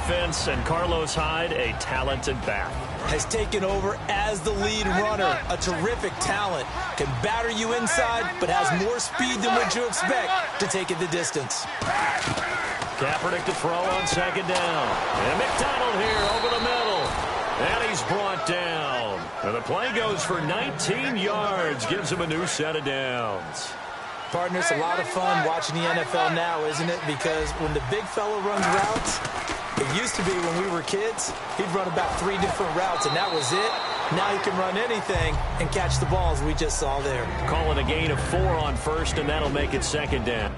offense, and Carlos Hyde, a talented back. Has taken over as the lead runner. A terrific talent. Can batter you inside, but has more speed than what you expect to take it the distance. Kaepernick to throw on second down. And McDonald here over the middle. And he's brought down. And the play goes for 19 yards. Gives him a new set of downs. Partner, it's a lot of fun watching the NFL now, isn't it? Because when the big fella runs routes, it used to be when we were kids, he'd run about 3 different routes, and that was it. Now he can run anything and catch the balls we just saw there. Calling a gain of 4 on first, and that'll make it second down.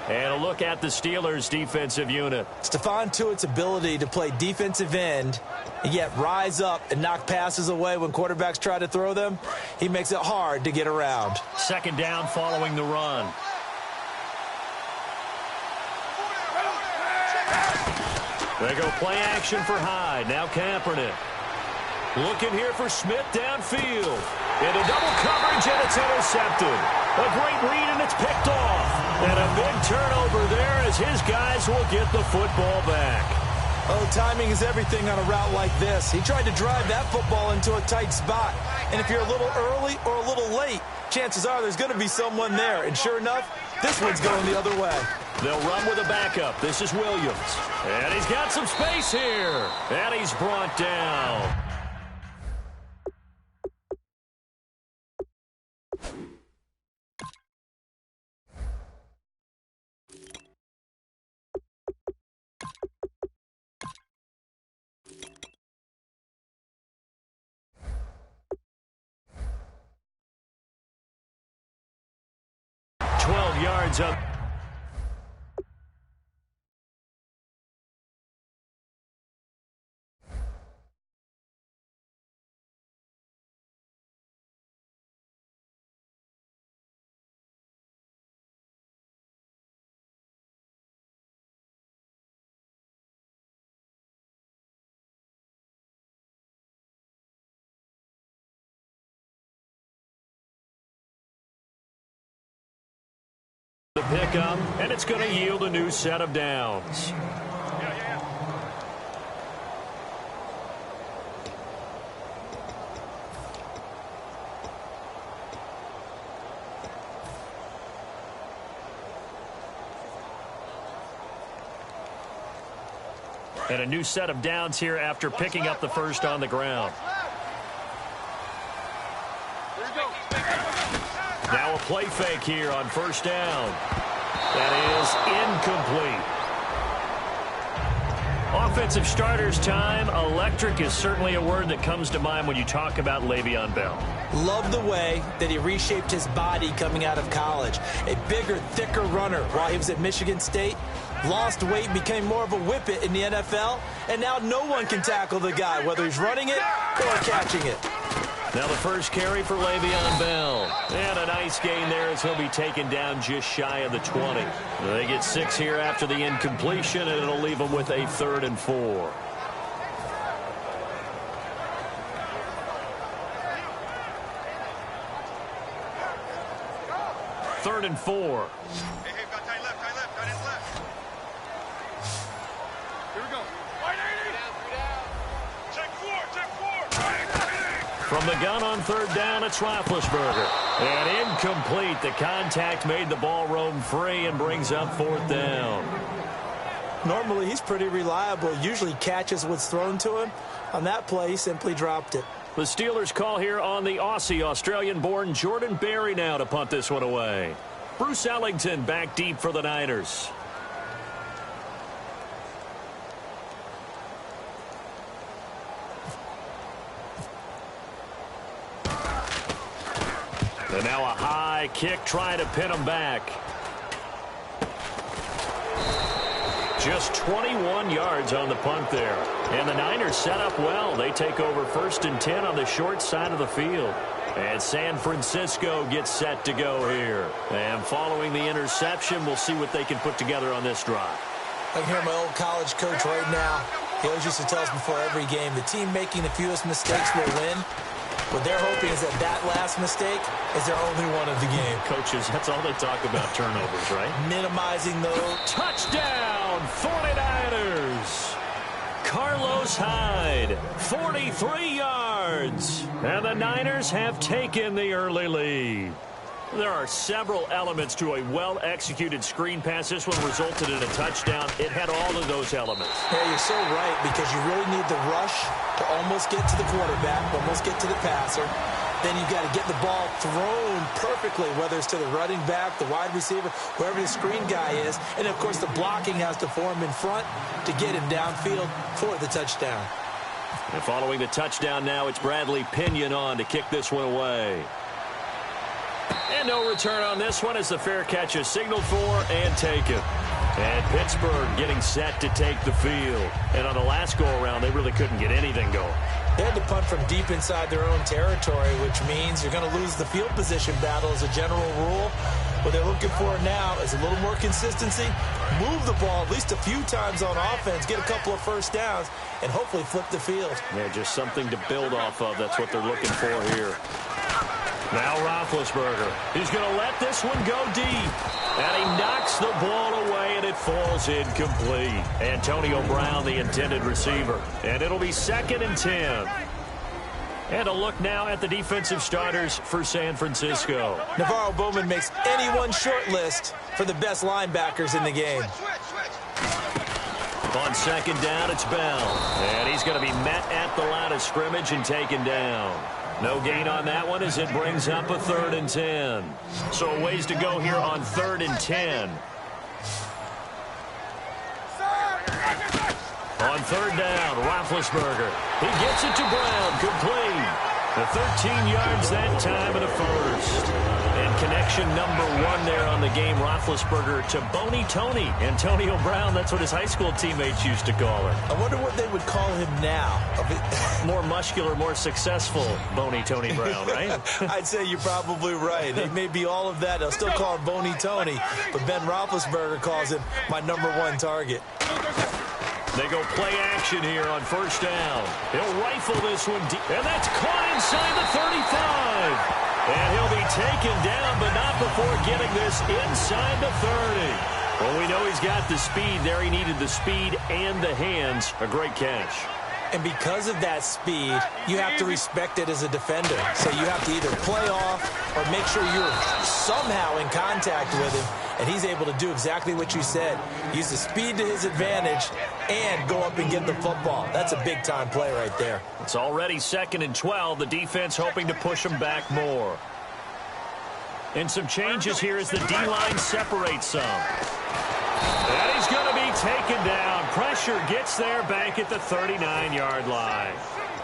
And a look at the Steelers' defensive unit. Stephon Tuitt's ability to play defensive end and yet rise up and knock passes away when quarterbacks try to throw them, he makes it hard to get around. Second down following the run. They go play action for Hyde. Now Kaepernick. Looking here for Smith downfield. Into double coverage, and it's intercepted. A great read, and it's picked off. And a big turnover there as his guys will get the football back. Oh, timing is everything on a route like this. He tried to drive that football into a tight spot. And if you're a little early or a little late, chances are there's going to be someone there. And sure enough, this one's going the other way. They'll run with a backup. This is Williams. And he's got some space here. And he's brought down. Yards up. The pickup, and it's going to yield a new set of downs. And a new set of downs here after picking up the first on the ground. Now a play fake here on first down. That is incomplete. Offensive starters time. Electric is certainly a word that comes to mind when you talk about Le'Veon Bell. Love the way that he reshaped his body coming out of college. A bigger, thicker runner while he was at Michigan State. Lost weight, became more of a whippet in the NFL. And now no one can tackle the guy, whether he's running it or catching it. Now the first carry for Le'Veon Bell. And a nice gain there as he'll be taken down just shy of the 20. They get 6 here after the incompletion, and it'll leave them with a 3rd and 4. Third and 4. Hey, got tight left, tight left. Here we go. Check 4. From the gun on third down, it's Roethlisberger. And incomplete. The contact made the ball roam free and brings up 4th down. Normally, he's pretty reliable. Usually catches what's thrown to him. On that play, he simply dropped it. The Steelers call here on the Aussie, Australian-born Jordan Berry now to punt this one away. Bruce Ellington back deep for the Niners. And now a high kick trying to pin him back. Just 21 yards on the punt there. And the Niners set up well. They take over 1st and 10 on the short side of the field. And San Francisco gets set to go here. And following the interception, we'll see what they can put together on this drive. I can hear my old college coach right now. He always used to tell us before every game, the team making the fewest mistakes will win. What they're hoping is that that last mistake is their only one of the game. Coaches, that's all they talk about, turnovers, right? Minimizing those. Touchdown, 49ers! Carlos Hyde, 43 yards. And the Niners have taken the early lead. There are several elements to a well-executed screen pass. This one resulted in a touchdown. It had all of those elements. Yeah, you're so right, because you really need the rush to almost get to the quarterback, almost get to the passer. Then you've got to get the ball thrown perfectly, whether it's to the running back, the wide receiver, whoever the screen guy is. And, of course, the blocking has to form in front to get him downfield for the touchdown. And following the touchdown now, it's Bradley Pinion on to kick this one away. And no return on this one as the fair catch is signaled for and taken. And Pittsburgh getting set to take the field. And on the last go-around, they really couldn't get anything going. They had to punt from deep inside their own territory, which means you're going to lose the field position battle as a general rule. What they're looking for now is a little more consistency, move the ball at least a few times on offense, get a couple of first downs, and hopefully flip the field. Yeah, just something to build off of. That's what they're looking for here. Now Roethlisberger. He's going to let this one go deep. And he knocks the ball away, and it falls incomplete. Antonio Brown, the intended receiver. And it'll be 2nd and 10. And a look now at the defensive starters for San Francisco. Navarro Bowman makes anyone's short list for the best linebackers in the game. On 2nd down, it's Bell. And he's going to be met at the line of scrimmage and taken down. No gain on that one as it brings up a 3rd and 10. So a ways to go here on 3rd and 10. On 3rd down, Roethlisberger. He gets it to Brown, complete. The 13 yards that time and a first. And connection number 1 there on the game, Roethlisberger to Boney Tony. Antonio Brown, that's what his high school teammates used to call him. I wonder what they would call him now. More muscular, more successful Boney Tony Brown, right? I'd say you're probably right. It may be all of that. They'll still call him Boney Tony, but Ben Roethlisberger calls him my #1 target. They go play action here on 1st down. He'll rifle this one deep, and that's caught inside the 35. And he'll be taken down, but not before getting this inside the 30. Well, we know he's got the speed there. He needed the speed and the hands. A great catch. And because of that speed, you have to respect it as a defender. So you have to either play off or make sure you're somehow in contact with him. And he's able to do exactly what you said. Use the speed to his advantage and go up and get the football. That's a big-time play right there. It's already 2nd and 12. The defense hoping to push him back more. And some changes here as the D-line separates some. And he's going to be taken down. Pressure gets there back at the 39-yard line.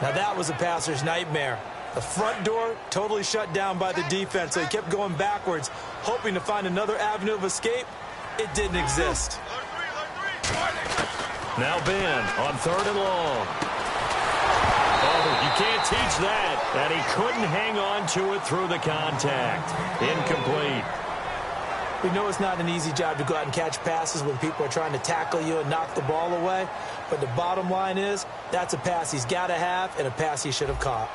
Now that was a passer's nightmare. The front door totally shut down by the defense, so he kept going backwards, hoping to find another avenue of escape. It didn't exist. Now Ben on 3rd and long. Oh, you can't teach that. And he couldn't hang on to it through the contact. Incomplete. We know it's not an easy job to go out and catch passes when people are trying to tackle you and knock the ball away. But the bottom line is, that's a pass he's got to have and a pass he should have caught.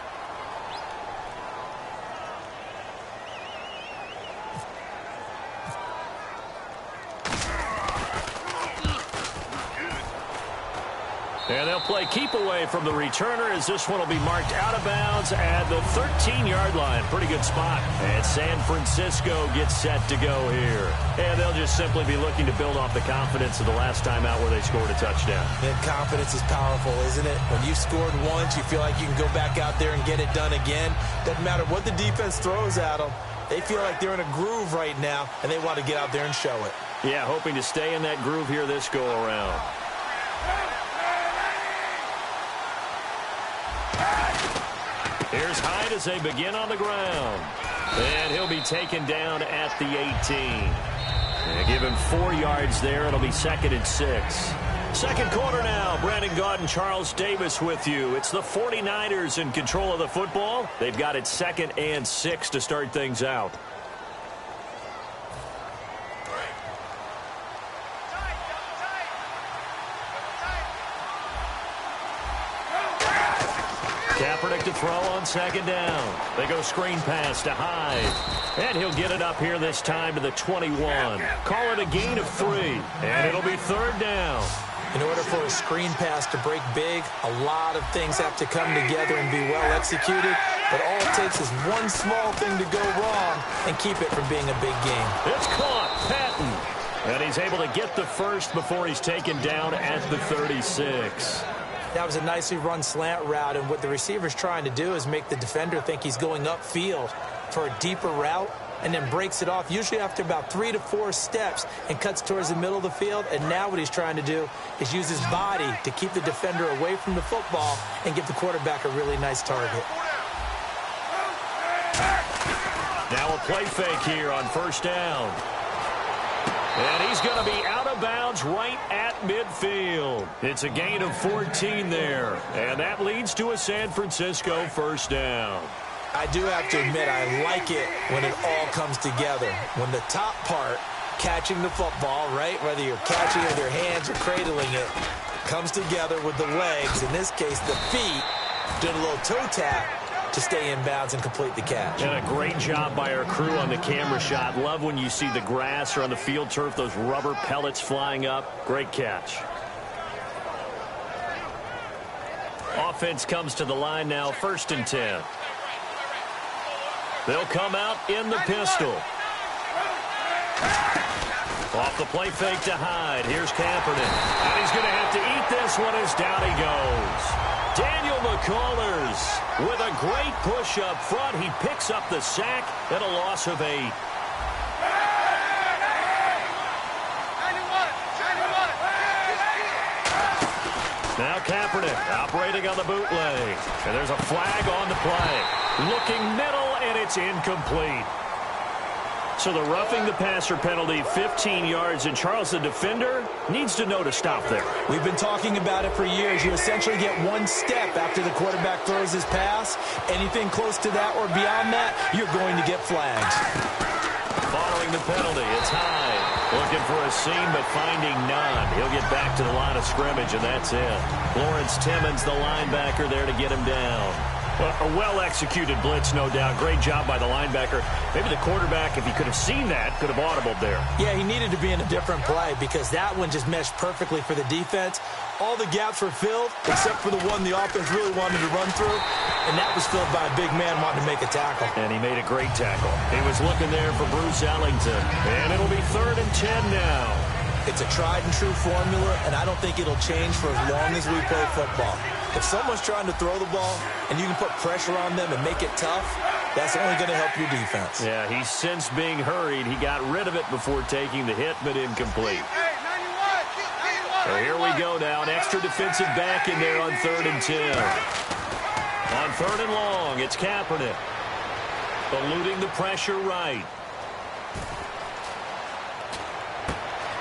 And they'll play keep away from the returner as this one will be marked out of bounds at the 13-yard line. Pretty good spot. And San Francisco gets set to go here. And they'll just simply be looking to build off the confidence of the last time out where they scored a touchdown. And confidence is powerful, isn't it? When you've scored once, you feel like you can go back out there and get it done again. Doesn't matter what the defense throws at them. They feel like they're in a groove right now, and they want to get out there and show it. Yeah, hoping to stay in that groove here this go-around. Here's Hyde as they begin on the ground. And he'll be taken down at the 18. And give him 4 yards there. It'll be 2nd and 6. Second quarter now. Brandon Gaud and Charles Davis with you. It's the 49ers in control of the football. They've got it 2nd and 6 to start things out. Kaepernick to throw on 2nd down. They go screen pass to Hyde. And he'll get it up here this time to the 21. Call it a gain of 3. And it'll be 3rd down. In order for a screen pass to break big, a lot of things have to come together and be well executed. But all it takes is one small thing to go wrong and keep it from being a big game. It's caught. Patton. And he's able to get the first before he's taken down at the 36. That was a nicely run slant route, and what the receiver's trying to do is make the defender think he's going upfield for a deeper route, and then breaks it off, usually after about 3 to 4 steps, and cuts towards the middle of the field. And now what he's trying to do is use his body to keep the defender away from the football and give the quarterback a really nice target. Now a play fake here on 1st down. And he's going to be out of bounds right at midfield. It's a gain of 14 there. And that leads to a San Francisco 1st down. I do have to admit, I like it when it all comes together. When the top part, catching the football, right, whether you're catching it with your hands or cradling it, comes together with the legs, in this case the feet, doing a little toe tap to stay in bounds and complete the catch. And a great job by our crew on the camera shot. Love when you see the grass or on the field turf, those rubber pellets flying up. Great catch. Offense comes to the line now, 1st and 10. They'll come out in the pistol. Off the play fake to Hyde. Here's Kaepernick. And he's going to have to eat this one as down he goes. Daniel McCullers with a great push up front. He picks up the sack and a loss of 8. Now Kaepernick operating on the bootleg. And there's a flag on the play. Looking middle, and it's incomplete. So the roughing the passer penalty, 15 yards, and Charles, the defender, needs to know to stop there. We've been talking about it for years. You essentially get 1 step after the quarterback throws his pass. Anything close to that or beyond that, you're going to get flags. Following the penalty, it's Hyde. Looking for a seam, but finding none. He'll get back to the line of scrimmage, and that's it. Lawrence Timmons, the linebacker, there to get him down. Well, a well-executed blitz, no doubt. Great job by the linebacker. Maybe the quarterback, if he could have seen that, could have audibled there. Yeah, he needed to be in a different play because that one just meshed perfectly for the defense. All the gaps were filled except for the one the offense really wanted to run through, and that was filled by a big man wanting to make a tackle. And he made a great tackle. He was looking there for Bruce Ellington. And it'll be 3rd and 10 now. It's a tried-and-true formula, and I don't think it'll change for as long as we play football. If someone's trying to throw the ball and you can put pressure on them and make it tough, that's only going to help your defense. Yeah, he's since being hurried. He got rid of it before taking the hit, but incomplete. So here we go now. An extra defensive back in there on 3rd and 10. On 3rd and long, it's Kaepernick. Eluding the pressure right.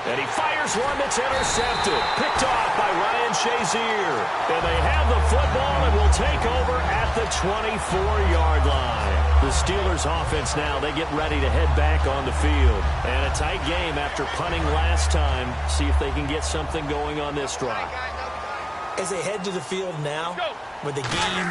And he fires one that's intercepted. Picked off by Ryan Shazier. And they have the football and will take over at the 24-yard line. The Steelers offense now, they get ready to head back on the field. And a tight game after punting last time. See if they can get something going on this drive. As they head to the field now, with the game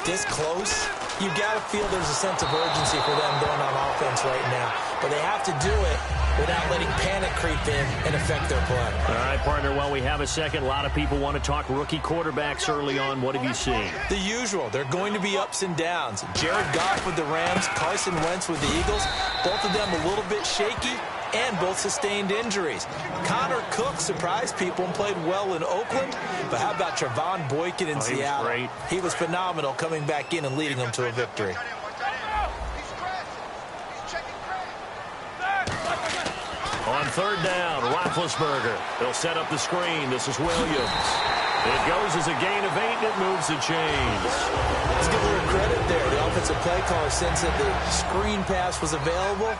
this close, you got to feel there's a sense of urgency for them going on offense right now. But they have to do it without letting panic creep in and affect their play. All right, partner, while we have a second, a lot of people want to talk rookie quarterbacks early on. What have you seen? The usual. They're going to be ups and downs. Jared Goff with the Rams, Carson Wentz with the Eagles, both of them a little bit shaky, and both sustained injuries. Connor Cook surprised people and played well in Oakland, but how about Trevon Boykin in Seattle? Great. He was phenomenal coming back in and leading them to a victory. On third down, Roethlisberger. He'll set up the screen. This is Williams. It goes as a gain of 8, and it moves the chains. Let's give a little credit there. The offensive play caller sensed that the screen pass was available.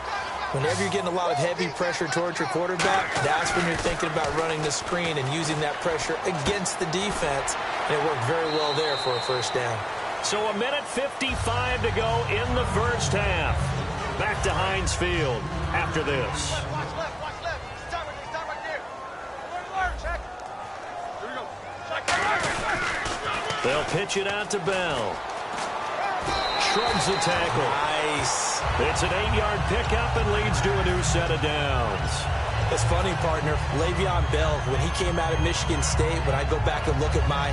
Whenever you're getting a lot of heavy pressure towards your quarterback, that's when you're thinking about running the screen and using that pressure against the defense. And it worked very well there for a first down. So a minute 55 to go in the first half. Back to Heinz Field after this. Watch left. Stop right there. Check. Here we go. They'll pitch it out to Bell. Shrugs the tackle. Nice. It's an 8-yard pickup and leads to a new set of downs. It's funny, partner. Le'Veon Bell, when he came out of Michigan State, when I go back and look at my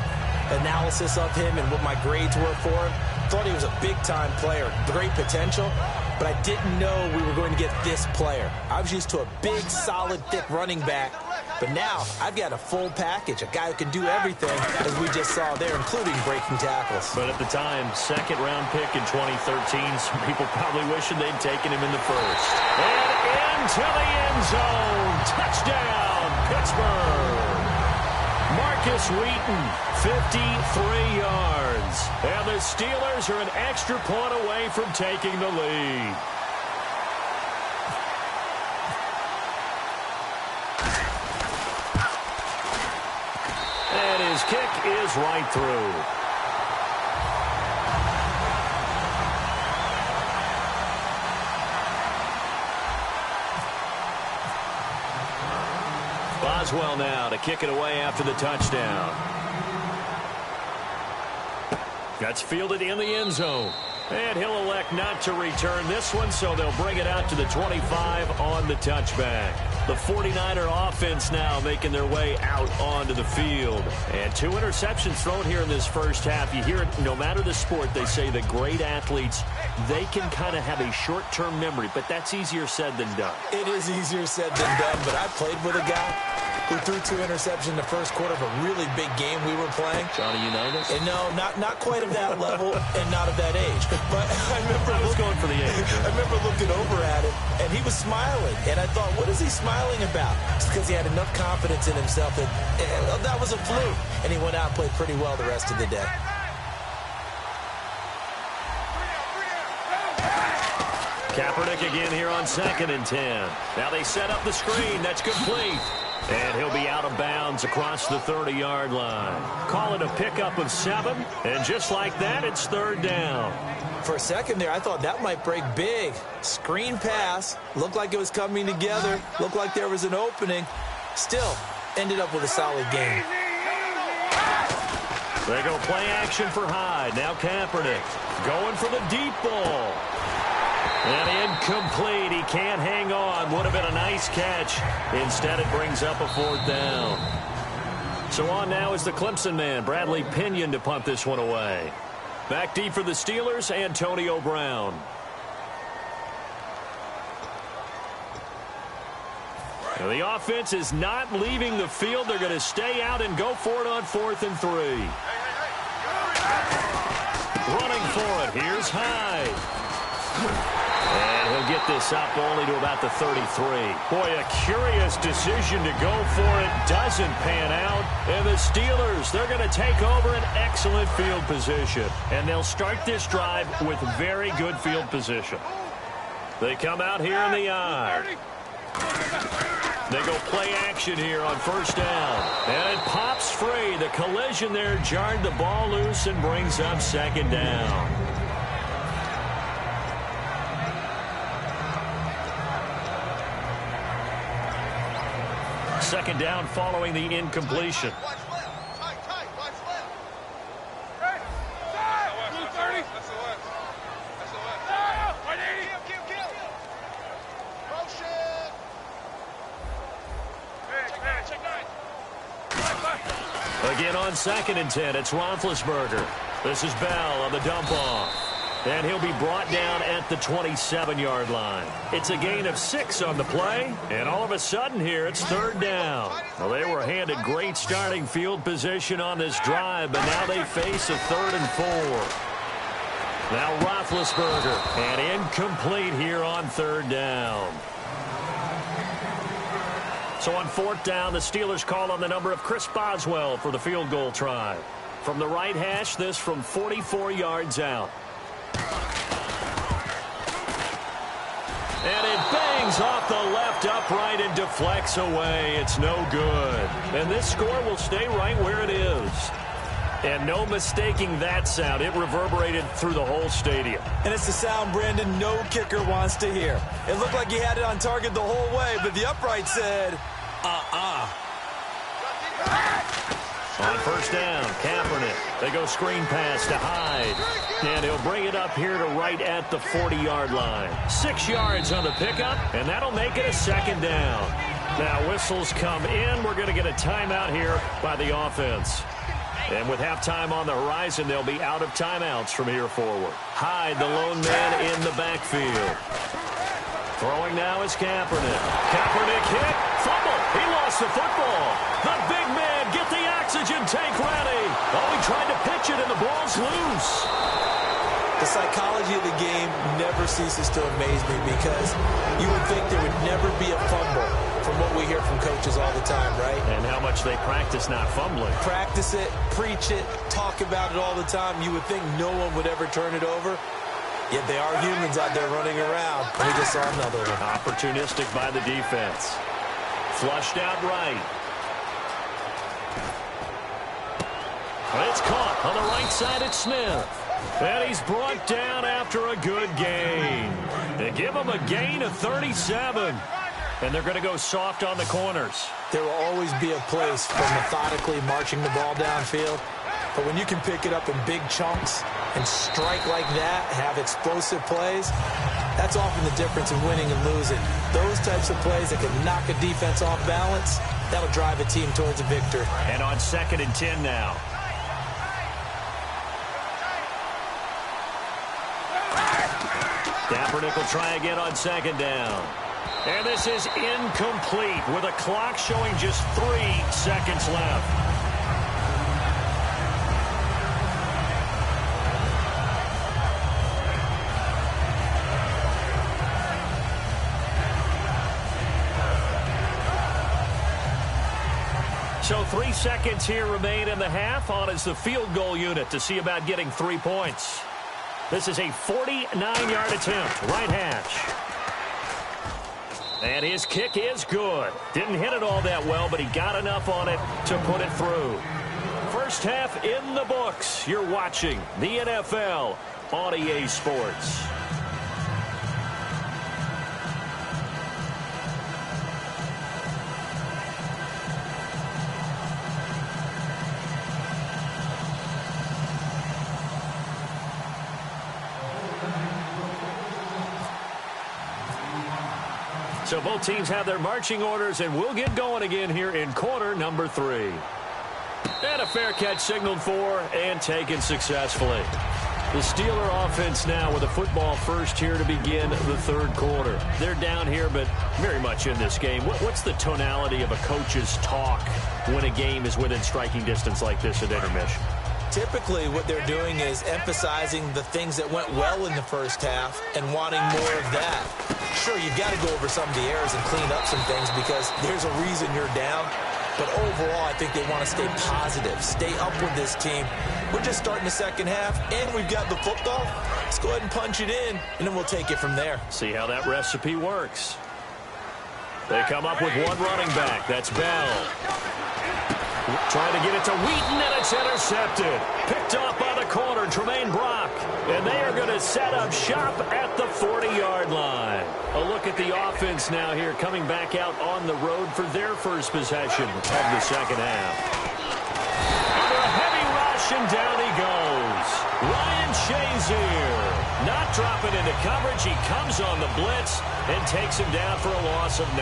analysis of him and what my grades were for him, thought he was a big-time player, great potential, but I didn't know we were going to get this player. I was used to a big, solid, thick running back, but now I've got a full package, a guy who can do everything, as we just saw there, including breaking tackles. But at the time, second-round pick in 2013, some people probably wishing they'd taken him in the first. And into the end zone. Touchdown, Pittsburgh. Marcus Wheaton, 53 yards. And the Steelers are an extra point away from taking the lead. And his kick is right through. Boswell now to kick it away after the touchdown. That's fielded in the end zone. And he'll elect not to return this one, so they'll bring it out to the 25 on the touchback. The 49er offense now making their way out onto the field. And 2 interceptions thrown here in this first half. You hear it, no matter the sport, they say that great athletes, they can kind of have a short-term memory, but that's easier said than done. It is easier said than done, but I played with a guy who threw 2 interceptions in the first quarter of a really big game we were playing. Johnny Unitas? And no, not quite of that level and not of that age. But I was going for the age. I remember looking over at him, and he was smiling. And I thought, what is he smiling about? It's because he had enough confidence in himself that that was a fluke. And he went out and played pretty well the rest of the day. Kaepernick again here on 2nd and 10. Now they set up the screen. That's complete. And he'll be out of bounds across the 30-yard line. Call it a pickup of 7. And just like that, it's 3rd down. For a second there, I thought that might break big. Screen pass. Looked like it was coming together. Looked like there was an opening. Still, ended up with a solid game. They go play action for Hyde. Now Kaepernick going for the deep ball. And incomplete. He can't hang on. Would have been a nice catch. Instead, it brings up a 4th down. So on now is the Clemson man, Bradley Pinion, to punt this one away. Back deep for the Steelers, Antonio Brown. Now the offense is not leaving the field. They're going to stay out and go for it on 4th and 3. Running for it. Here's Hyde. And he'll get this up only to about the 33. Boy, a curious decision to go for it. Doesn't pan out. And the Steelers, they're going to take over an excellent field position. And they'll start this drive with very good field position. They come out here in the I. They go play action here on 1st down. And it pops free. The collision there jarred the ball loose and brings up 2nd down. 2nd down following the incompletion. Watch left. Tight. Watch left. Hey. That's the left. That's the left. Kill. Motion. Hey, check 9. Again on 2nd and 10, it's Roethlisberger. This is Bell on the dump off. And he'll be brought down at the 27-yard line. It's a gain of 6 on the play. And all of a sudden here, it's 3rd down. Well, they were handed great starting field position on this drive, but now they face a 3rd and 4. Now Roethlisberger, and incomplete here on 3rd down. So on 4th down, the Steelers call on the number of Chris Boswell for the field goal try. From the right hash, this from 44 yards out. And it bangs off the left upright and deflects away. It's no good. And this score will stay right where it is. And no mistaking that sound. It reverberated through the whole stadium. And it's the sound, Brandon, no kicker wants to hear. It looked like he had it on target the whole way, but the upright said, On 1st down, Kaepernick. They go screen pass to Hyde. And he'll bring it up here to right at the 40-yard line. 6 yards on the pickup, and that'll make it a 2nd down. Now whistles come in. We're going to get a timeout here by the offense. And with halftime on the horizon, they'll be out of timeouts from here forward. Hyde, the lone man in the backfield. Throwing now is Kaepernick. Kaepernick hit. Fumble. He lost the football. The big man, get the oxygen tank ready. Oh, he tried to pitch it, and the ball's loose. The psychology of the game never ceases to amaze me because you would think there would never be a fumble from what we hear from coaches all the time, right? And how much they practice not fumbling. Practice it, preach it, talk about it all the time. You would think no one would ever turn it over. Yet they are humans out there running around. We just saw another one. Opportunistic by the defense. Flushed out right. And it's caught on the right side at Smith. And he's brought down after a good gain. They give him a gain of 37. And they're going to go soft on the corners. There will always be a place for methodically marching the ball downfield. But when you can pick it up in big chunks and strike like that, have explosive plays, that's often the difference in winning and losing. Those types of plays that can knock a defense off balance, that'll drive a team towards a victory. And on 2nd and 10 now. Kaepernick will try again on 2nd down. And this is incomplete with a clock showing just 3 seconds left. So 3 seconds here remain in the half. On is the field goal unit to see about getting 3 points. This is a 49-yard attempt, right hash. And his kick is good. Didn't hit it all that well, but he got enough on it to put it through. First half in the books. You're watching the NFL on EA Sports. So both teams have their marching orders, and we'll get going again here in quarter number 3. And a fair catch signaled for and taken successfully. The Steeler offense now with a football first here to begin the 3rd quarter. They're down here, but very much in this game. What's the tonality of a coach's talk when a game is within striking distance like this at intermission? Typically, what they're doing is emphasizing the things that went well in the first half and wanting more of that. Sure, you've got to go over some of the errors and clean up some things because there's a reason you're down. But overall, I think they want to stay positive, stay up with this team. We're just starting the second half, and we've got the football. Let's go ahead and punch it in, and then we'll take it from there. See how that recipe works. They come up with one running back. That's Bell. Trying to get it to Wheaton, and it's intercepted. Picked off by the corner, Tremaine Brock. And they are going to set up shop at the 40-yard line. A look at the offense now here, coming back out on the road for their first possession of the second half. Under a heavy rush, and down he goes. Ryan Shazier not dropping into coverage. He comes on the blitz and takes him down for a loss of 9.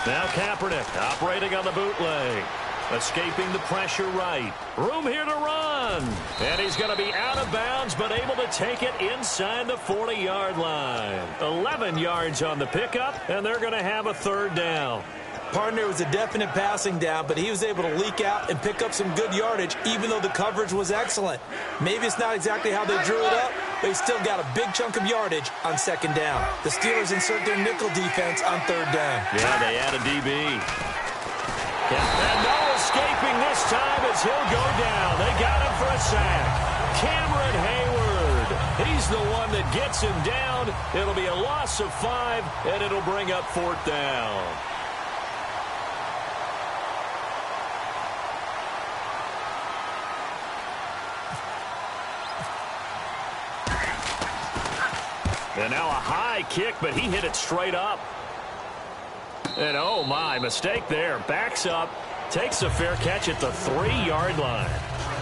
Now Kaepernick operating on the bootleg. Escaping the pressure right. Room here to run. And he's going to be out of bounds, but able to take it inside the 40-yard line. 11 yards on the pickup, and they're going to have a 3rd down. Partner, it was a definite passing down, but he was able to leak out and pick up some good yardage, even though the coverage was excellent. Maybe it's not exactly how they drew it up, but he still got a big chunk of yardage on second down. The Steelers insert their nickel defense on third down. Yeah, they add a DB. And no escaping this time as he'll go down. They got him for a sack. Cameron Hayward. He's the one that gets him down. It'll be a loss of 5, and it'll bring up fourth down. And now a high kick, but he hit it straight up. And oh my, mistake there. Backs up, takes a fair catch at the 3-yard line.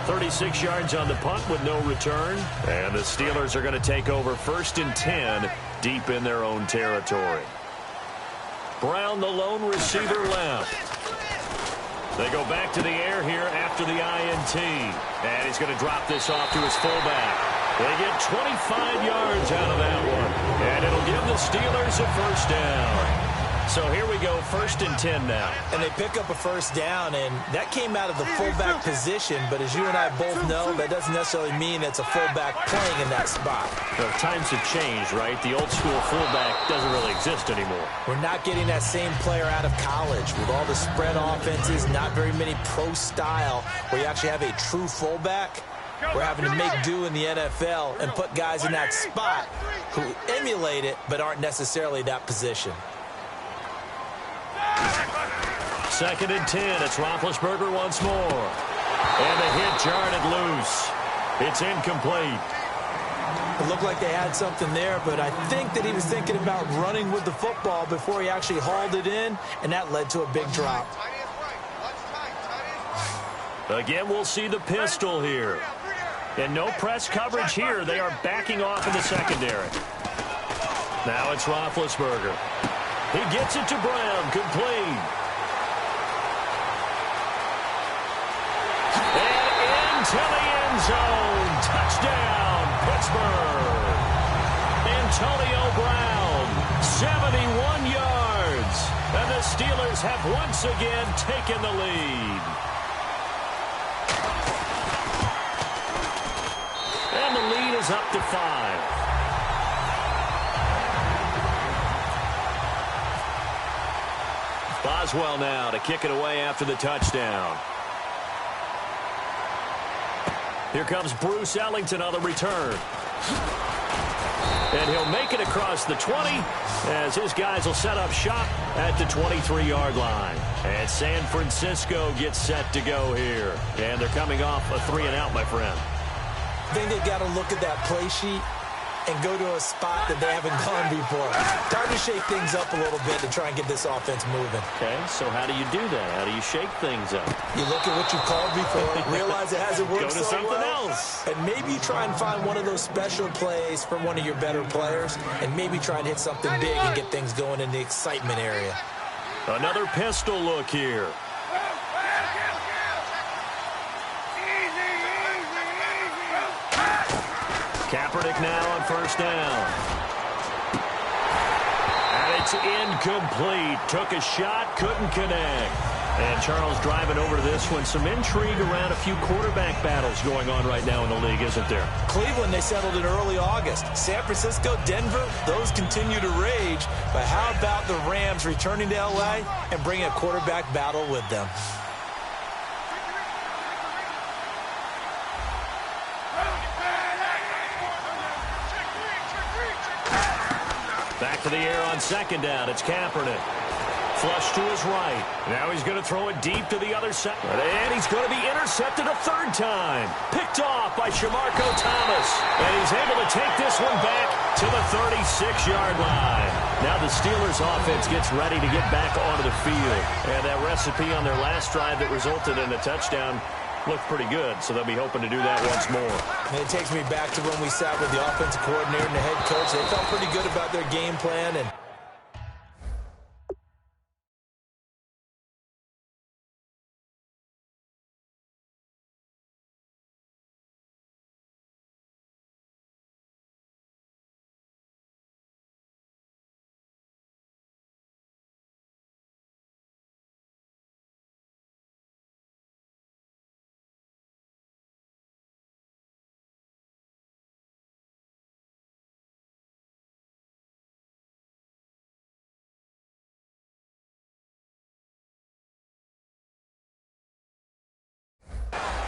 36 yards on the punt with no return. And the Steelers are going to take over 1st and 10 deep in their own territory. Brown, the lone receiver, left. They go back to the air here after the INT. And he's going to drop this off to his fullback. They get 25 yards out of that one. And it'll give the Steelers a first down. So here we go, 1st and 10 now. And they pick up a first down, and that came out of the fullback position. But as you and I both know, that doesn't necessarily mean it's a fullback playing in that spot. Well, times have changed, right? The old school fullback doesn't really exist anymore. We're not getting that same player out of college. With all the spread offenses, not very many pro style, where you actually have a true fullback. We're having to make do in the NFL and put guys in that spot who emulate it but aren't necessarily that position. 2nd and 10. It's Roethlisberger once more. And the hit jarred it loose. It's incomplete. It looked like they had something there, but I think that he was thinking about running with the football before he actually hauled it in, and that led to a big drop. Again, we'll see the pistol here. And no press coverage here. They are backing off in the secondary. Now it's Roethlisberger. He gets it to Brown, complete. And into the end zone. Touchdown, Pittsburgh. Antonio Brown, 71 yards. And the Steelers have once again taken the lead. And the lead is up to 5. Boswell now to kick it away after the touchdown. Here comes Bruce Ellington on the return. And he'll make it across the 20 as his guys will set up shop at the 23-yard line. And San Francisco gets set to go here. And they're coming off a 3-and-out, my friend. I think they've got to look at that play sheet and go to a spot that they haven't gone before. Time to shake things up a little bit to try and get this offense moving. Okay, so how do you do that? How do you shake things up? You look at what you've called before, realize it hasn't worked Go to so something well, else. and maybe try and find one of those special plays from one of your better players, and maybe try and hit something big and get things going in the excitement area. Another pistol look here. Kaepernick now on first down. And it's incomplete. Took a shot, couldn't connect. And Charles driving over to this one. Some intrigue around a few quarterback battles going on right now in the league, isn't there? Cleveland, they settled in early August. San Francisco, Denver, those continue to rage. But how about the Rams returning to L.A. and bringing a quarterback battle with them? Back to the air on second down. It's Kaepernick. Flush to his right. Now he's going to throw it deep to the other side. And he's going to be intercepted a third time. Picked off by Shamarko Thomas. And he's able to take this one back to the 36-yard line. Now the Steelers offense gets ready to get back onto the field. And that recipe on their last drive that resulted in a touchdown looked pretty good, so they'll be hoping to do that once more. And it takes me back to when we sat with the offensive coordinator and the head coach. They felt pretty good about their game plan, and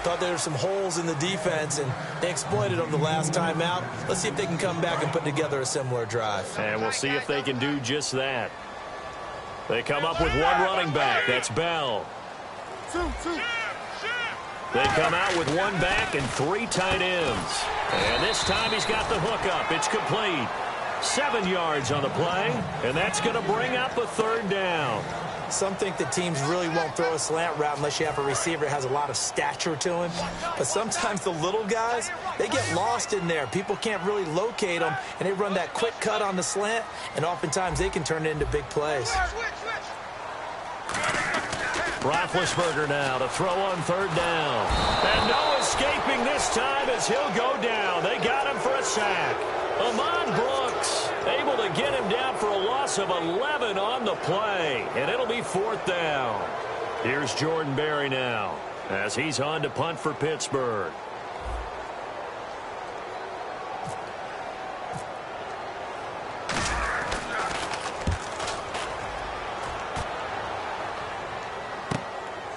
Thought there were some holes in the defense, and they exploited them the last time out. Let's see if they can come back and put together a similar drive. And we'll see if they can do just that. They come up with one running back. That's Bell. They come out with one back and 3 tight ends. And this time he's got the hook up. It's complete. 7 yards on the play, and that's going to bring up a 3rd down. Some think that teams really won't throw a slant route unless you have a receiver that has a lot of stature to him. But sometimes the little guys, they get lost in there. People can't really locate them, and they run that quick cut on the slant, and oftentimes they can turn it into big plays. Roethlisberger now to throw on 3rd down. And no escaping this time as he'll go down. They got him for a sack. Ahman Brooks able to get him down for a loss of 11 on the play. And it'll be 4th down. Here's Jordan Berry now as he's on to punt for Pittsburgh.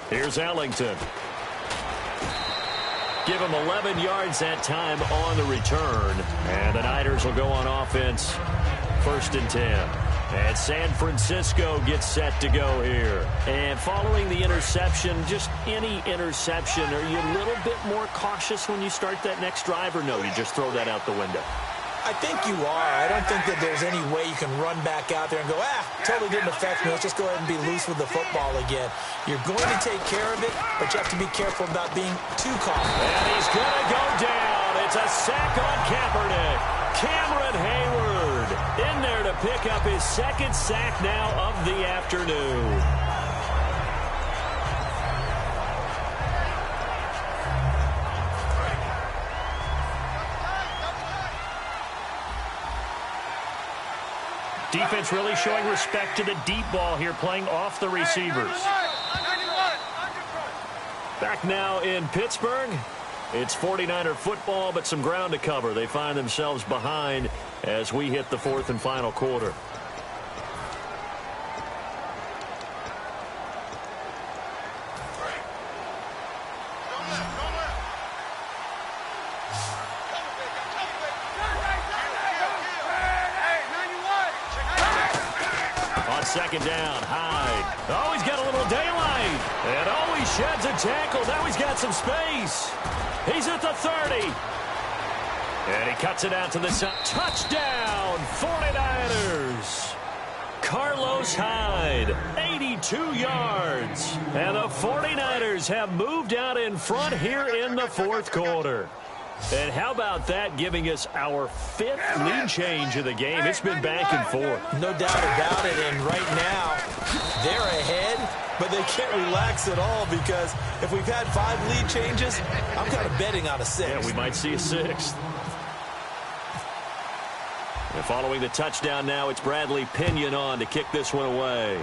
Here's Ellington. Give him 11 yards that time on the return. And the Niners will go on offense. 1st and 10. And San Francisco gets set to go here. And following the interception, just any interception, are you a little bit more cautious when you start that next drive, or no, you just throw that out the window? I think you are. I don't think that there's any way you can run back out there and go, totally didn't affect me. Let's just go ahead and be loose with the football again. You're going to take care of it, but you have to be careful about being too confident. And he's going to go down. It's a sack on Kaepernick. Cameron Hayward in there to pick up his 2nd sack now of the afternoon. Defense really showing respect to the deep ball here, playing off the receivers. Back now in Pittsburgh. It's 49er football, but some ground to cover. They find themselves behind as we hit the 4th and final quarter. On 2nd down, Hyde. Oh, he's got a little daylight. And oh, he sheds a tackle. Now he's got some space. He's at the 30. And he cuts it out to the side. Touchdown, 49ers. Carlos Hyde, 82 yards. And the 49ers have moved out in front here in the 4th quarter. And how about that, giving us our 5th lead change of the game? It's been back and forth. No doubt about it, and right now, they're ahead, but they can't relax at all because if we've had 5 lead changes, I'm kind of betting on a 6th. Yeah, we might see a 6th. And following the touchdown now, it's Bradley Pinion on to kick this one away.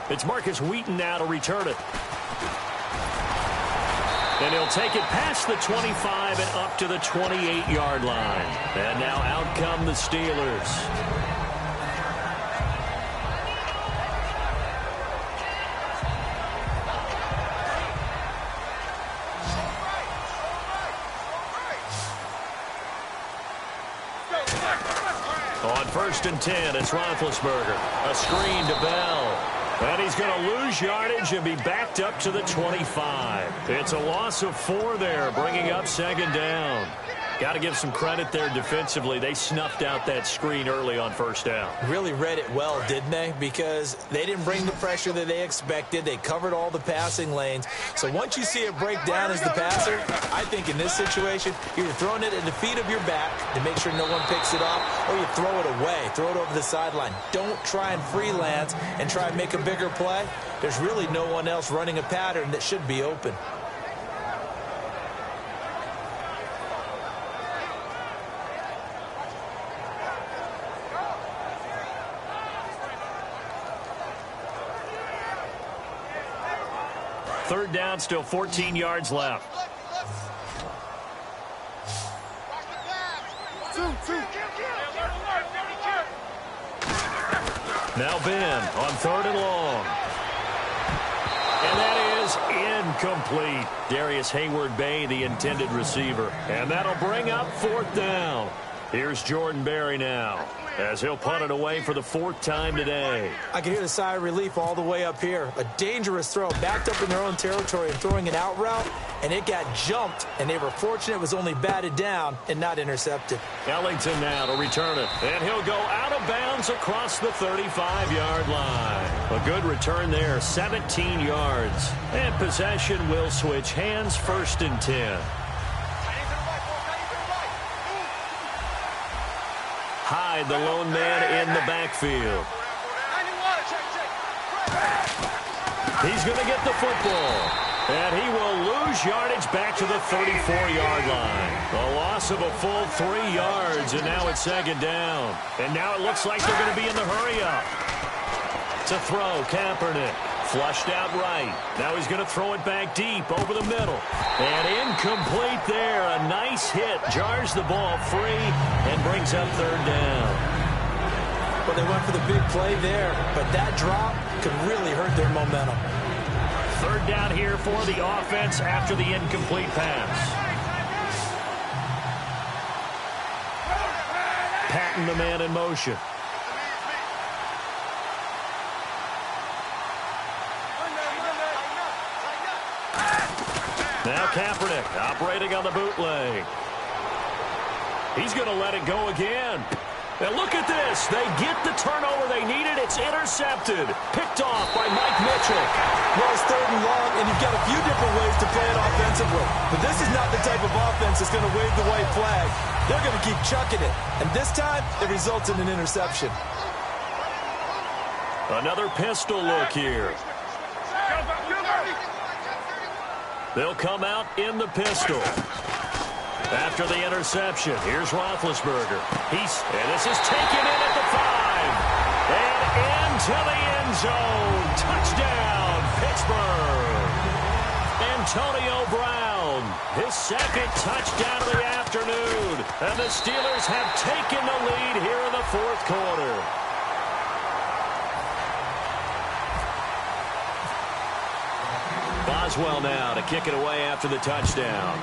It's Marcus Wheaton now to return it. And he'll take it past the 25 and up to the 28-yard line. And now out come the Steelers. On 1st and 10, it's Roethlisberger. A screen to Bell. And he's going to lose yardage and be backed up to the 25. It's a loss of 4 there, bringing up 2nd down. Got to give some credit there defensively. They snuffed out that screen early on 1st down. Really read it well, didn't they? Because they didn't bring the pressure that they expected. They covered all the passing lanes. So once you see it break down as the passer, I think in this situation, you're throwing it at the feet of your back to make sure no one picks it off, or you throw it away, throw it over the sideline. Don't try and freelance and try and make a bigger play. There's really no one else running a pattern that should be open. Third down, still 14 yards left. Now Ben on 3rd and long. And that is incomplete. Darius Hayward-Bay, the intended receiver. And that'll bring up 4th down. Here's Jordan Berry now, as he'll punt it away for the 4th time today. I can hear the sigh of relief all the way up here. A dangerous throw, backed up in their own territory and throwing an out route, and it got jumped, and they were fortunate it was only batted down and not intercepted. Ellington now to return it, and he'll go out of bounds across the 35-yard line. A good return there, 17 yards. And possession will switch hands, 1st and 10. Hyde, the lone man in the backfield. He's going to get the football. And he will lose yardage back to the 34-yard line. A loss of a full 3 yards, and now it's 2nd down. And now it looks like they're going to be in the hurry-up. To throw, Kaepernick. Flushed out right. Now he's going to throw it back deep over the middle. And incomplete there. A nice hit. Jars the ball free and brings up 3rd down. Well, they went for the big play there, but that drop could really hurt their momentum. 3rd down here for the offense after the incomplete pass. Patton, the man in motion. Now Kaepernick operating on the bootleg. He's going to let it go again. And look at this. They get the turnover they needed. It's intercepted. Picked off by Mike Mitchell. Well, it's 3rd and long, and you've got a few different ways to play it offensively. But this is not the type of offense that's going to wave the white flag. They're going to keep chucking it. And this time, it results in an interception. Another pistol look here. They'll come out in the pistol. After the interception, here's Roethlisberger. And this is taken in at the 5. And into the end zone. Touchdown, Pittsburgh. Antonio Brown, his 2nd touchdown of the afternoon. And the Steelers have taken the lead here in the 4th quarter. Boswell now to kick it away after the touchdown.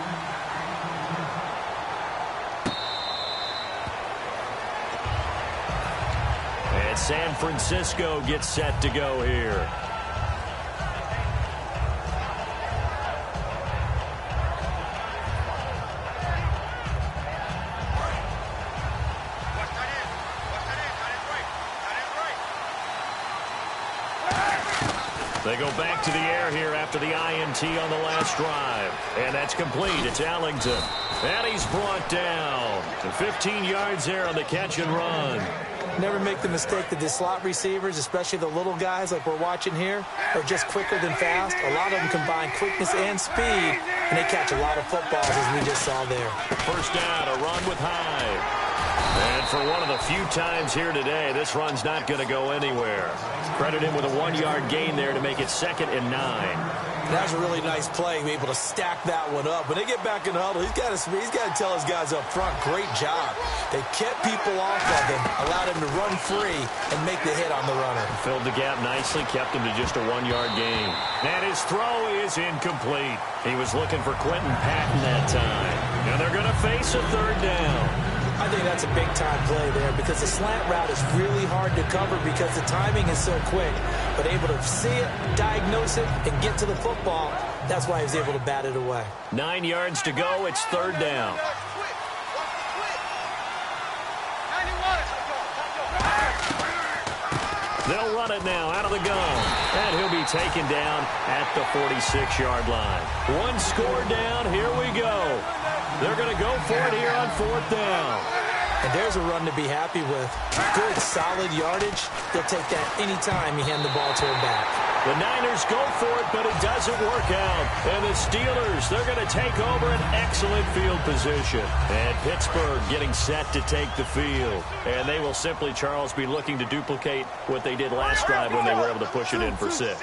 And San Francisco gets set to go here. They go back to the air here after the INT on the last drive. And that's complete. It's Ellington. And he's brought down. And 15 yards there on the catch and run. Never make the mistake that the slot receivers, especially the little guys like we're watching here, are just quicker than fast. A lot of them combine quickness and speed, and they catch a lot of footballs, as we just saw there. 1st down, a run with Hyde. And for one of the few times here today, this run's not going to go anywhere. Credit him with a 1-yard gain there to make it 2nd and 9. That was a really nice play, able to stack that one up. When they get back in the huddle, he's got to tell his guys up front, great job. They kept people off of him, allowed him to run free and make the hit on the runner. Filled the gap nicely, kept him to just a 1-yard gain. And his throw is incomplete. He was looking for Quentin Patton that time. And they're going to face a 3rd down. I think that's a big-time play there because the slant route is really hard to cover because the timing is so quick. But able to see it, diagnose it, and get to the football, that's why he was able to bat it away. 9 yards to go. It's 3rd down. They'll run it now out of the gun. And he'll be taken down at the 46-yard line. 1 score down. Here we go. They're going to go for it here on 4th down. And there's a run to be happy with. Good, solid yardage. They'll take that anytime you hand the ball to him back. The Niners go for it, but it doesn't work out. And the Steelers, they're going to take over an excellent field position. And Pittsburgh getting set to take the field. And they will simply, Charles, be looking to duplicate what they did last drive when they were able to push it in for 6.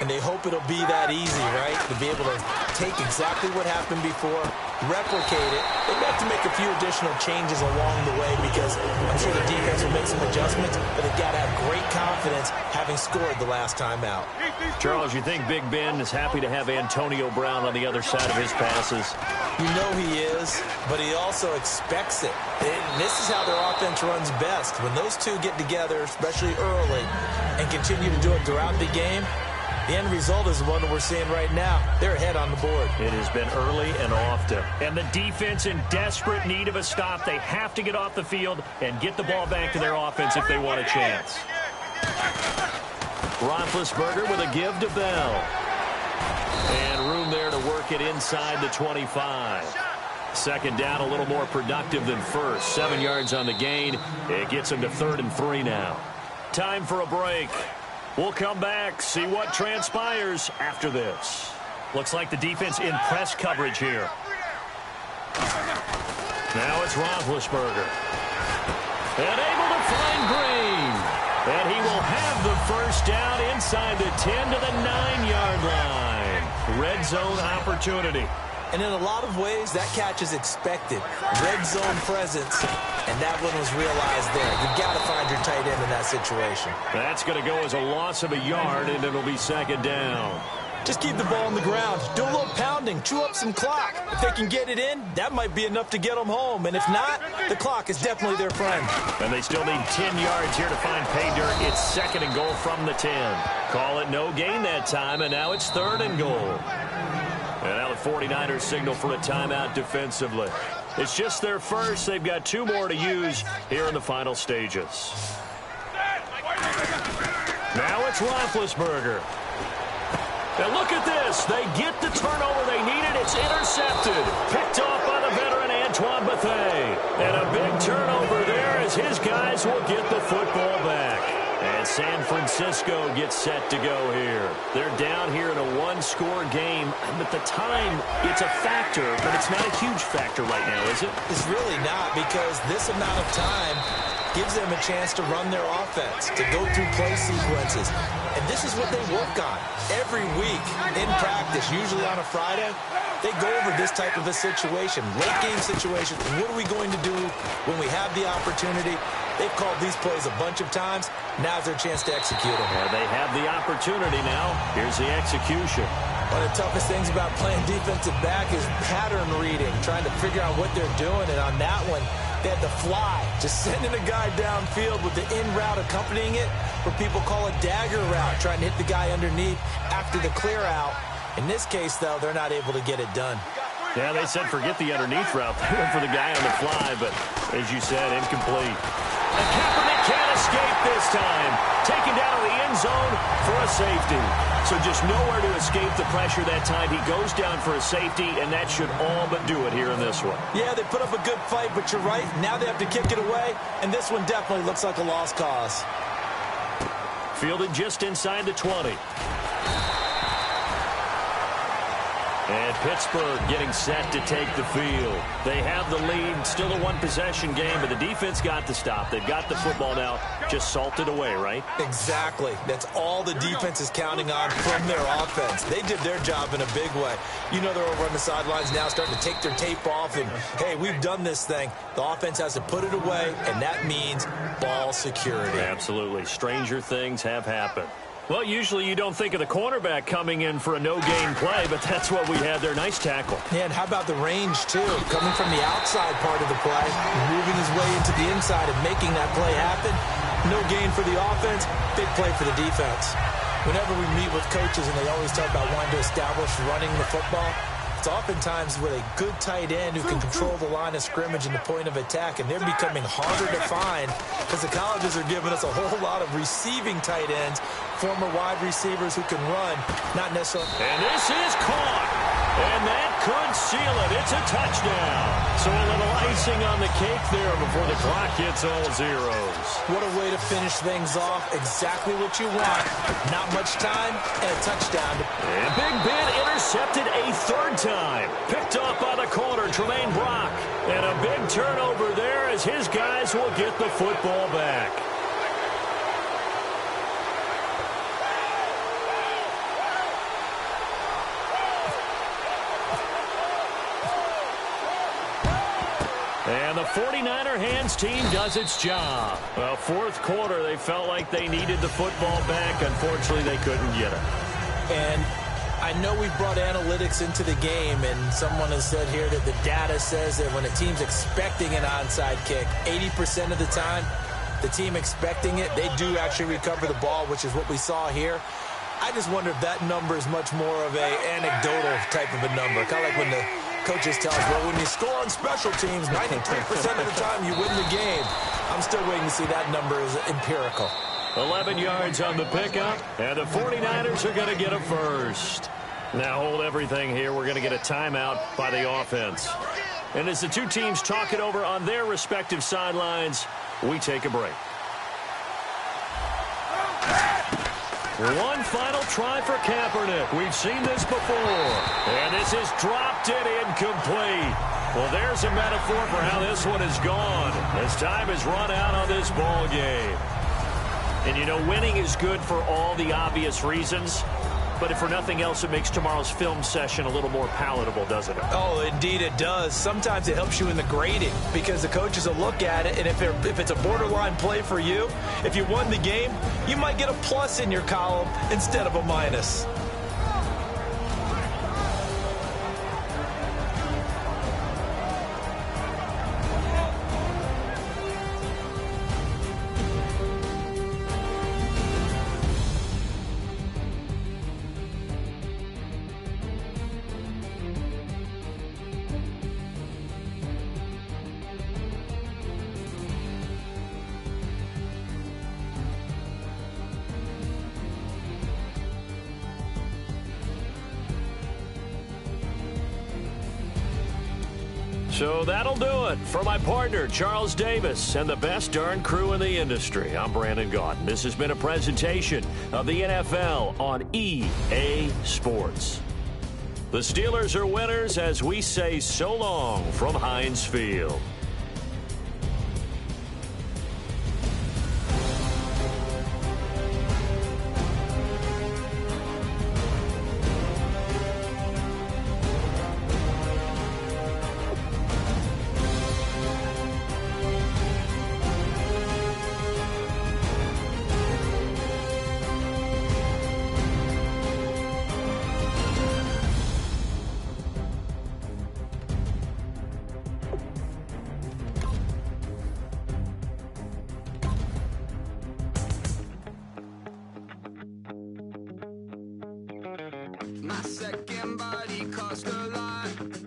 And they hope it'll be that easy, right? To be able to take exactly what happened before, replicate it. They may have to make a few additional changes along the way because I'm sure the defense will make some adjustments, but they've got to have great confidence having scored the last time out. Charles, you think Big Ben is happy to have Antonio Brown on the other side of his passes? You know he is, but he also expects it. And this is how their offense runs best. When those two get together, especially early, and continue to do it throughout the game, the end result is the one that we're seeing right now. They're ahead on the board. It has been early and often. And the defense in desperate need of a stop. They have to get off the field and get the ball back to their offense if they want a chance. Roethlisberger with a give to Bell. And room there to work it inside the 25. Second down, a little more productive than first. 7 yards on the gain. It gets them to 3rd and 3 now. Time for a break. We'll come back, see what transpires after this. Looks like the defense in press coverage here. Now it's Roethlisberger. And able to find Green. And he will have the first down inside the 10 to the 9-yard line. Red zone opportunity. And in a lot of ways, that catch is expected. Red zone presence, and that one was realized there. You've got to find your tight end in that situation. That's going to go as a loss of a yard, and it'll be second down. Just keep the ball on the ground. Do a little pounding. Chew up some clock. If they can get it in, that might be enough to get them home. And if not, the clock is definitely their friend. And they still need 10 yards here to find pay dirt. It's 2nd and goal from the 10. Call it no gain that time, and now it's 3rd and goal. And now the 49ers signal for a timeout defensively. It's just their first. They've got 2 more to use here in the final stages. Now it's Roethlisberger. And look at this. They get the turnover they needed. It's intercepted. Picked off by the veteran Antoine Bethea. And a big turnover there as his guys will get the football back. And San Francisco gets set to go here. They're down here in a 1-score game. But the time, it's a factor, but it's not a huge factor right now, is it? It's really not, because this amount of time gives them a chance to run their offense, to go through play sequences. And this is what they work on every week in practice, usually on a Friday. They go over this type of a situation, late game situation. What are we going to do when we have the opportunity? They've called these plays a bunch of times. Now's their chance to execute them. Yeah, they have the opportunity now. Here's the execution. One of the toughest things about playing defensive back is pattern reading, trying to figure out what they're doing. And on that one, they had the fly, just sending a guy downfield with the in route accompanying it, what people call a dagger route, trying to hit the guy underneath after the clear out. In this case, though, they're not able to get it done. Yeah, they said forget the underneath route. They went for the guy on the fly, but as you said, incomplete. And Kaepernick can't escape this time. Taken down in the end zone for a safety. So just nowhere to escape the pressure that time. He goes down for a safety, and that should all but do it here in this one. Yeah, they put up a good fight, but you're right. Now they have to kick it away, and this one definitely looks like a lost cause. Fielded just inside the 20. And Pittsburgh getting set to take the field. They have the lead. Still a one-possession game, but the defense got the stop. They've got the football now. Just salted away, right? Exactly. That's all the defense is counting on from their offense. They did their job in a big way. You know they're over on the sidelines now starting to take their tape off and, hey, we've done this thing. The offense has to put it away, and that means ball security. Absolutely. Stranger things have happened. Well, usually you don't think of the cornerback coming in for a no-gain play, but that's what we had there. Nice tackle. Yeah, and how about the range, too? Coming from the outside part of the play, moving his way into the inside and making that play happen. No gain for the offense, big play for the defense. Whenever we meet with coaches and they always talk about wanting to establish running the football, it's oftentimes with a good tight end who can control the line of scrimmage and the point of attack, and they're becoming harder to find because the colleges are giving us a whole lot of receiving tight ends, former wide receivers who can run, not necessarily. And this is caught, and that could seal it. It's a touchdown. So a little icing on the cake there before the clock hits all zeros. What a way to finish things off. Exactly what you want. Not much time and a touchdown. And Big Ben intercepted a 3rd time. Picked off by the corner, Tremaine Brock. And a big turnover there as his guys will get the football back. And the 49er hands team does its job. Well, fourth quarter, they felt like they needed the football back. Unfortunately, they couldn't get it. And I know we brought analytics into the game, and someone has said here that the data says that when a team's expecting an onside kick, 80% of the time, the team expecting it, they do actually recover the ball, which is what we saw here. I just wonder if that number is much more of a anecdotal type of a number. Kind of like when the coaches tell us, well, when you score on special teams, 93% of the time you win the game. I'm still waiting to see that number is empirical. 11 yards on the pickup, and the 49ers are going to get a first. Now hold everything here. We're going to get a timeout by the offense. And as the two teams talk it over on their respective sidelines, we take a break. One final try for Kaepernick. We've seen this before. And this is dropped it incomplete. Well, there's a metaphor for how this one is gone as time is run out on this ball game. And, you know, winning is good for all the obvious reasons. But if for nothing else, it makes tomorrow's film session a little more palatable, doesn't it? Oh, indeed it does. Sometimes it helps you in the grading because the coaches will look at it, and if it's a borderline play for you, if you won the game, you might get a plus in your column instead of a minus. So that'll do it for my partner, Charles Davis, and the best darn crew in the industry. I'm Brandon Gaudin. This has been a presentation of the NFL on EA Sports. The Steelers are winners as we say so long from Heinz Field. My second body cost a lot.